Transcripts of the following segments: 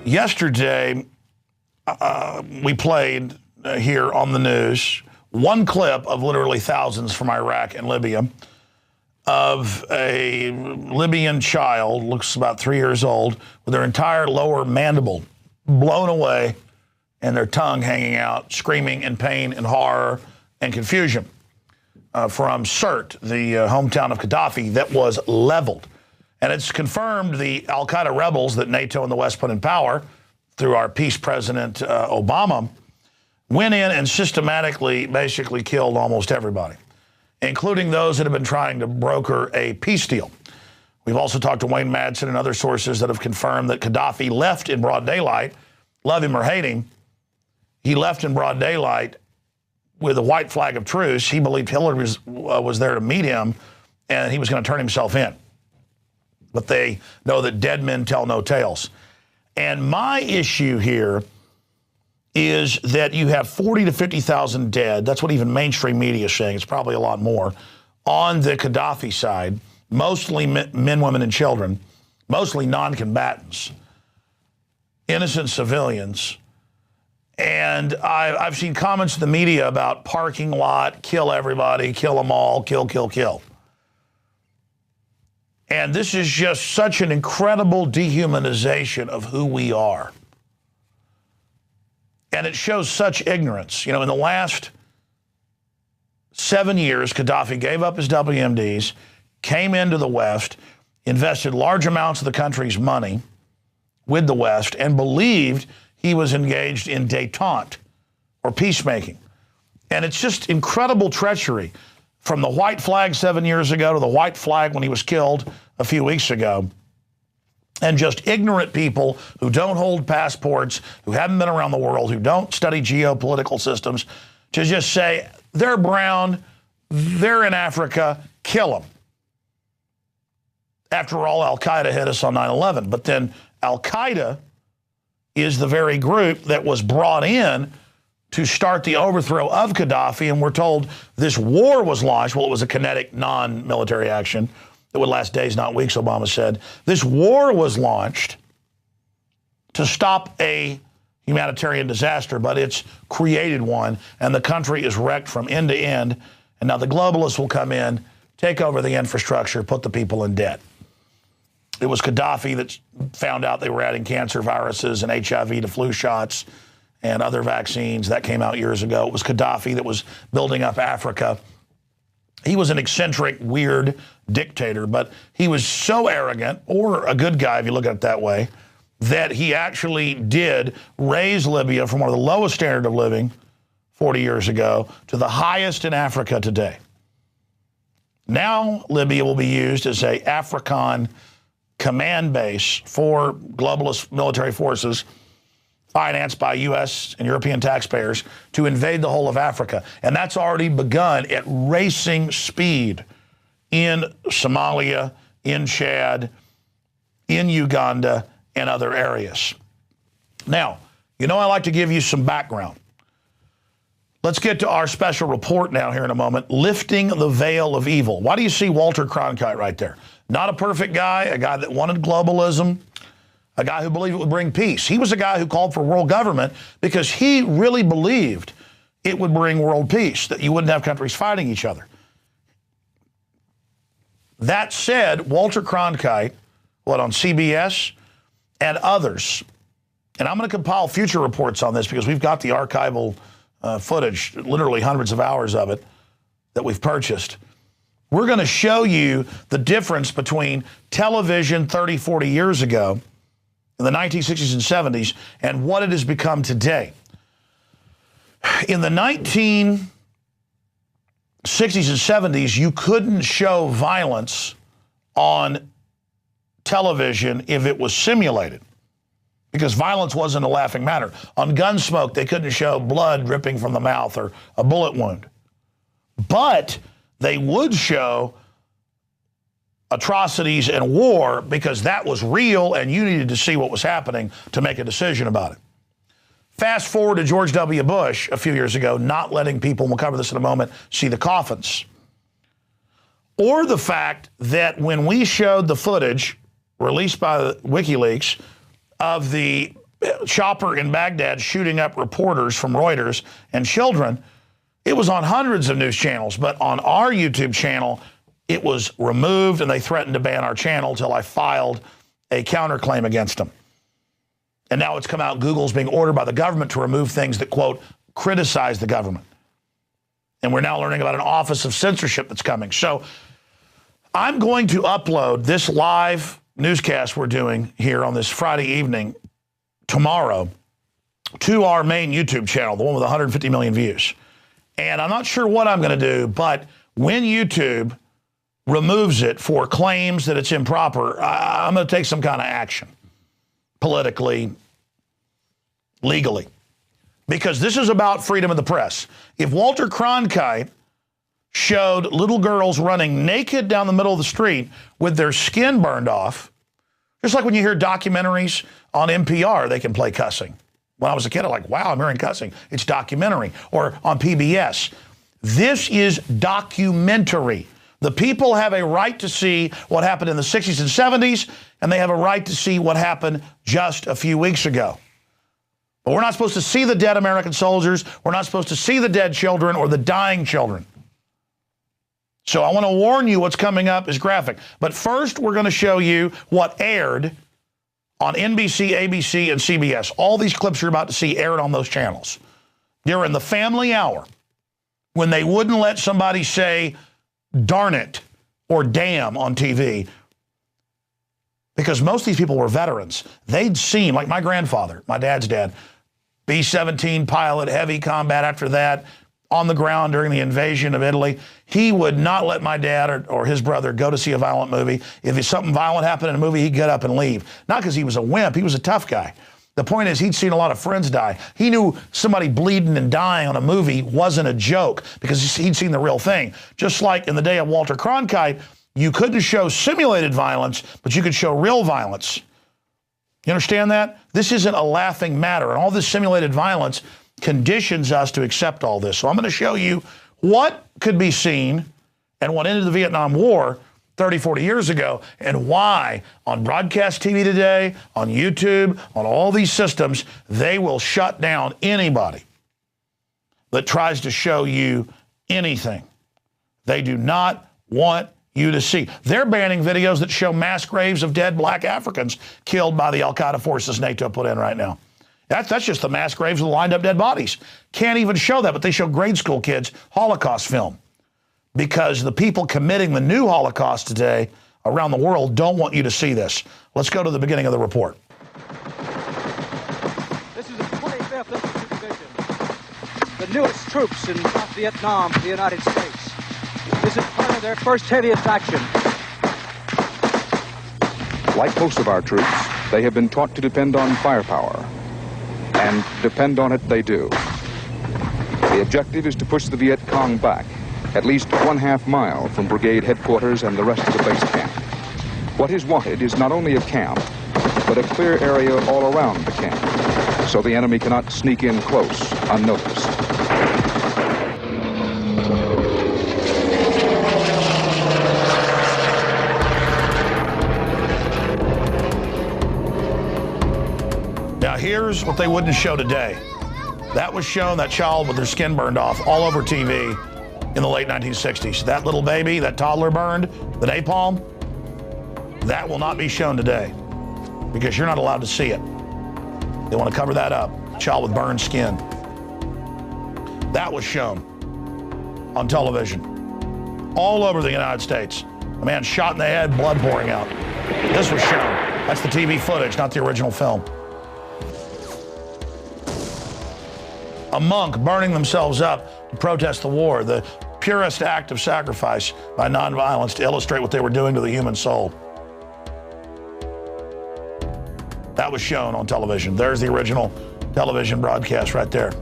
Yesterday, we played here on the news one clip of literally thousands from Iraq and Libya of a Libyan child, looks about 3 years old, with their entire lower mandible blown away and their tongue hanging out, screaming in pain and horror and confusion from Sirte, the hometown of Gaddafi, that was leveled. And it's confirmed the al-Qaeda rebels that NATO and the West put in power through our peace president, Obama, went in and systematically basically killed almost everybody, including those that have been trying to broker a peace deal. We've also talked to Wayne Madsen and other sources that have confirmed that Gaddafi left in broad daylight, love him or hate him. He left in broad daylight with a white flag of truce. He believed Hillary was there to meet him, and he was going to turn himself in. But they know that dead men tell no tales. And my issue here is that you have 40 to 50,000 dead. That's what even mainstream media is saying. It's probably a lot more on the Gaddafi side, mostly men, women, and children, mostly non-combatants, innocent civilians. And I've seen comments in the media about parking lot, kill everybody, kill them all, kill, kill, kill. And this is just such an incredible dehumanization of who we are. And it shows such ignorance. You know, in the last 7 years, Gaddafi gave up his WMDs, came into the West, invested large amounts of the country's money with the West, and believed he was engaged in détente or peacemaking. And it's just incredible treachery, from the white flag 7 years ago to the white flag when he was killed a few weeks ago. And just ignorant people who don't hold passports, who haven't been around the world, who don't study geopolitical systems, to just say, they're brown, they're in Africa, kill them. After all, al-Qaeda hit us on 9/11. But then al-Qaeda is the very group that was brought in to start the overthrow of Gaddafi, and we're told this war was launched. Well, it was a kinetic, non-military action that would last days, not weeks, Obama said. This war was launched to stop a humanitarian disaster, but it's created one, and the country is wrecked from end to end. And now the globalists will come in, take over the infrastructure, put the people in debt. It was Gaddafi that found out they were adding cancer viruses and HIV to flu shots and other vaccines. That came out years ago. It was Gaddafi that was building up Africa. He was an eccentric, weird dictator, but he was so arrogant, or a good guy if you look at it that way, that he actually did raise Libya from one of the lowest standard of living 40 years ago to the highest in Africa today. Now Libya will be used as a African command base for globalist military forces financed by U.S. and European taxpayers to invade the whole of Africa. And that's already begun at racing speed in Somalia, in Chad, in Uganda, and other areas. Now, you know I like to give you some background. Let's get to our special report now here in a moment, Lifting the Veil of Evil. Why do you see Walter Cronkite right there? Not a perfect guy, a guy that wanted globalism, a guy who believed it would bring peace. He was a guy who called for world government because he really believed it would bring world peace, that you wouldn't have countries fighting each other. That said, Walter Cronkite, on CBS and others, and I'm going to compile future reports on this because we've got the archival footage, literally hundreds of hours of it, that we've purchased. We're going to show you the difference between television 30, 40 years ago in the 1960s and 70s and what it has become today. In the 1960s and 70s, you couldn't show violence on television if it was simulated, because violence wasn't a laughing matter. On Gunsmoke, they couldn't show blood dripping from the mouth or a bullet wound. But they would show atrocities and war because that was real and you needed to see what was happening to make a decision about it. Fast forward to George W. Bush a few years ago, not letting people, and we'll cover this in a moment, see the coffins. Or the fact that when we showed the footage released by WikiLeaks of the chopper in Baghdad shooting up reporters from Reuters and children. It was on hundreds of news channels, but on our YouTube channel, it was removed, and they threatened to ban our channel until I filed a counterclaim against them. And now it's come out, Google's being ordered by the government to remove things that, quote, criticize the government. And we're now learning about an office of censorship that's coming. So I'm going to upload this live newscast we're doing here on this Friday evening tomorrow to our main YouTube channel, the one with 150 million views. And I'm not sure what I'm going to do, but when YouTube removes it for claims that it's improper, I'm going to take some kind of action, politically, legally, because this is about freedom of the press. If Walter Cronkite showed little girls running naked down the middle of the street with their skin burned off, just like when you hear documentaries on NPR, they can play cussing. When I was a kid, I'm like, wow, I'm hearing cussing. It's documentary. Or on PBS. This is documentary. The people have a right to see what happened in the 60s and 70s, and they have a right to see what happened just a few weeks ago. But we're not supposed to see the dead American soldiers. We're not supposed to see the dead children or the dying children. So I want to warn you, what's coming up is graphic. But first, we're going to show you what aired on NBC, ABC, and CBS. All these clips you're about to see aired on those channels. During the family hour, when they wouldn't let somebody say, darn it, or damn on TV, because most of these people were veterans. They'd seen, like my grandfather, my dad's dad, B-17 pilot, heavy combat after that, on the ground during the invasion of Italy. He would not let my dad or his brother go to see a violent movie. If something violent happened in a movie, he'd get up and leave. Not because he was a wimp. He was a tough guy. The point is, he'd seen a lot of friends die. He knew somebody bleeding and dying on a movie wasn't a joke because he'd seen the real thing. Just like in the day of Walter Cronkite, you couldn't show simulated violence, but you could show real violence. You understand that? This isn't a laughing matter. And all this simulated violence conditions us to accept all this. So I'm going to show you what could be seen and what ended the Vietnam War 30, 40 years ago, and why on broadcast TV today, on YouTube, on all these systems, they will shut down anybody that tries to show you anything. They do not want you to see. They're banning videos that show mass graves of dead black Africans killed by the al-Qaeda forces NATO put in right now. That's just the mass graves of the lined up dead bodies. Can't even show that, but they show grade school kids Holocaust film because the people committing the new Holocaust today around the world don't want you to see this. Let's go to the beginning of the report. This is the 25th Infantry Division, the newest troops in South Vietnam for the United States. This is part of their first heavy action. Like most of our troops, they have been taught to depend on firepower. And depend on it they do. The objective is to push the Viet Cong back, at least 1/2 mile from brigade headquarters and the rest of the base camp. What is wanted is not only a camp, but a clear area all around the camp, so the enemy cannot sneak in close, unnoticed. Now here's what they wouldn't show today. That was shown, that child with their skin burned off all over TV in the late 1960s. That little baby, that toddler burned, the napalm, that will not be shown today because you're not allowed to see it. They want to cover that up. Child with burned skin. That was shown on television all over the United States. A man shot in the head, blood pouring out. This was shown. That's the TV footage, not the original film. A monk burning themselves up to protest the war, the purest act of sacrifice by nonviolence to illustrate what they were doing to the human soul. That was shown on television. There's the original television broadcast right there.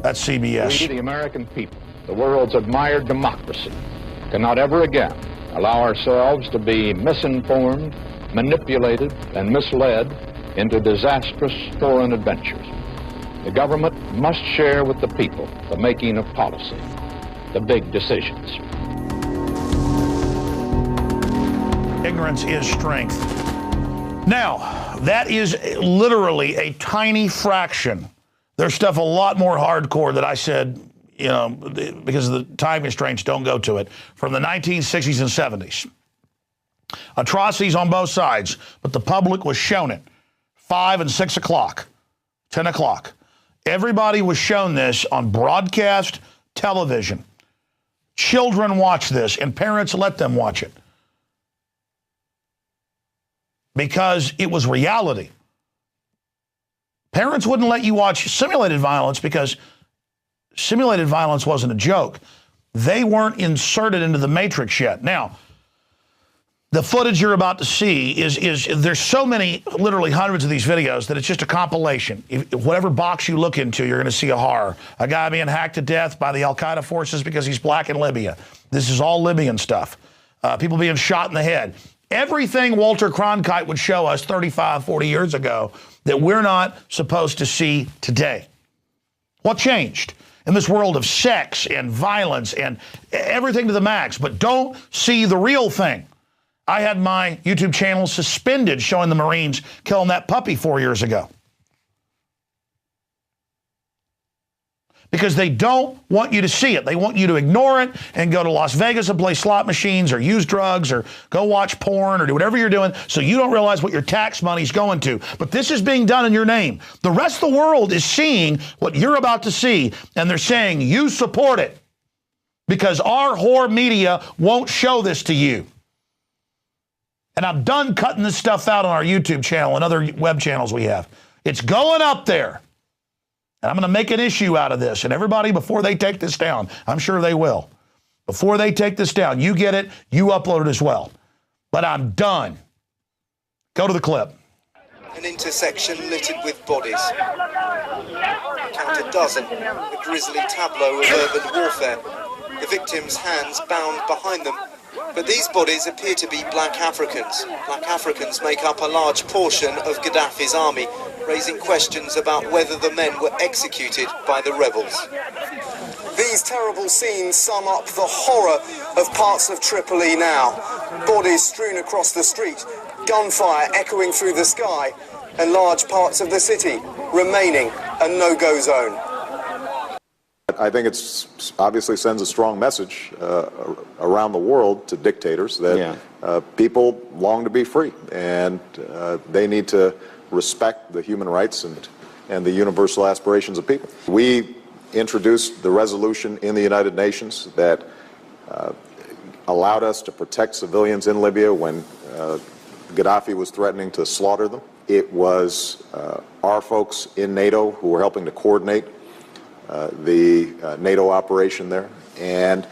That's CBS. We, the American people, the world's admired democracy, cannot ever again allow ourselves to be misinformed, manipulated, and misled into disastrous foreign adventures. The government must share with the people the making of policy, the big decisions. Ignorance is strength. Now, That is literally a tiny fraction. There's stuff a lot more hardcore that I said, you know, because of the time constraints, don't go to it, from the 1960s and 70s. Atrocities on both sides, but the public was shown it. 5 and 6 o'clock, 10 o'clock. Everybody was shown this on broadcast television. Children watch this, and parents let them watch it. Because it was reality. Parents wouldn't let you watch simulated violence because simulated violence wasn't a joke. They weren't inserted into the matrix yet. Now, the footage you're about to see is there's so many, literally hundreds of these videos, that it's just a compilation. Whatever box you look into, you're going to see a horror. A guy being hacked to death by the Al-Qaeda forces because he's black in Libya. This is all Libyan stuff. People being shot in the head. Everything Walter Cronkite would show us 35, 40 years ago that we're not supposed to see today. What changed? In this world of sex and violence and everything to the max, but don't see the real thing. I had my YouTube channel suspended showing the Marines killing that puppy 4 years ago. Because they don't want you to see it. They want you to ignore it and go to Las Vegas and play slot machines or use drugs or go watch porn or do whatever you're doing so you don't realize what your tax money's going to. But this is being done in your name. The rest of the world is seeing what you're about to see, and they're saying you support it because our whore media won't show this to you. And I'm done cutting this stuff out on our YouTube channel and other web channels we have. It's going up there. And I'm going to make an issue out of this. And everybody, before they take this down, I'm sure they will. Before they take this down, you get it, you upload it as well. But I'm done. Go to the clip. An intersection littered with bodies. Count a dozen. A grisly tableau of urban warfare. The victims' hands bound behind them. But these bodies appear to be black Africans. Black Africans make up a large portion of Gaddafi's army, raising questions about whether the men were executed by the rebels. These terrible scenes sum up the horror of parts of Tripoli now. Bodies strewn across the street, gunfire echoing through the sky, and large parts of the city remaining a no-go zone. I think it obviously sends a strong message around the world to dictators that people long to be free, and they need to respect the human rights and the universal aspirations of people. We introduced the resolution in the United Nations that allowed us to protect civilians in Libya when Gaddafi was threatening to slaughter them. It was our folks in NATO who were helping to coordinate the NATO operation there. And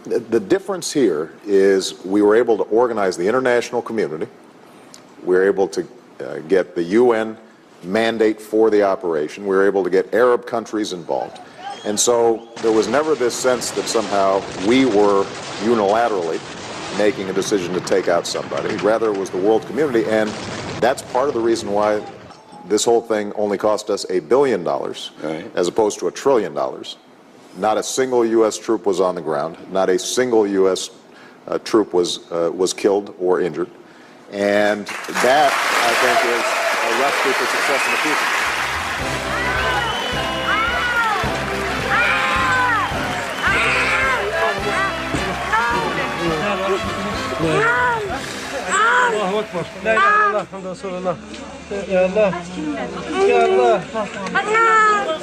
the difference here is we were able to organize the international community. We were able to get the UN mandate for the operation. We were able to get Arab countries involved. And so there was never this sense that somehow we were unilaterally making a decision to take out somebody. Rather, it was the world community. And that's part of the reason why this whole thing only cost us $1 billion as opposed to $1 trillion. Not a single U.S. troop was on the ground. Not a single U.S. Troop was killed or injured. And that, I think, is a recipe for success in the future.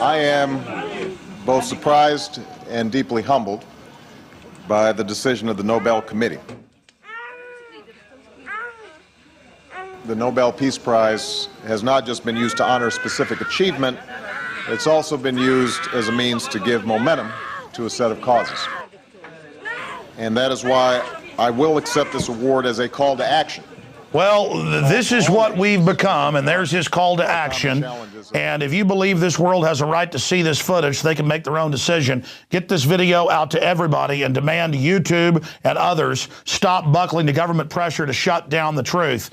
I am both surprised and deeply humbled by the decision of the Nobel Committee. The Nobel Peace Prize has not just been used to honor specific achievement, it's also been used as a means to give momentum to a set of causes. And that is why I will accept this award as a call to action. Well, this is what we've become, and there's his call to action. And if you believe this world has a right to see this footage so they can make their own decision, get this video out to everybody and demand YouTube and others stop buckling to government pressure to shut down the truth.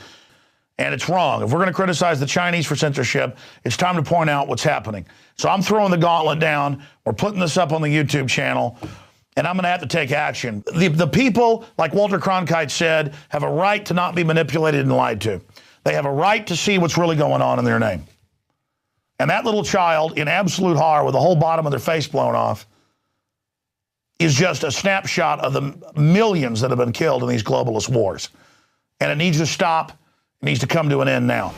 And it's wrong. If we're going to criticize the Chinese for censorship, it's time to point out what's happening. So I'm throwing the gauntlet down. We're putting this up on the YouTube channel. And I'm going to have to take action. The people, like Walter Cronkite said, have a right to not be manipulated and lied to. They have a right to see what's really going on in their name. And that little child in absolute horror with the whole bottom of their face blown off is just a snapshot of the millions that have been killed in these globalist wars. And it needs to stop. It needs to come to an end now.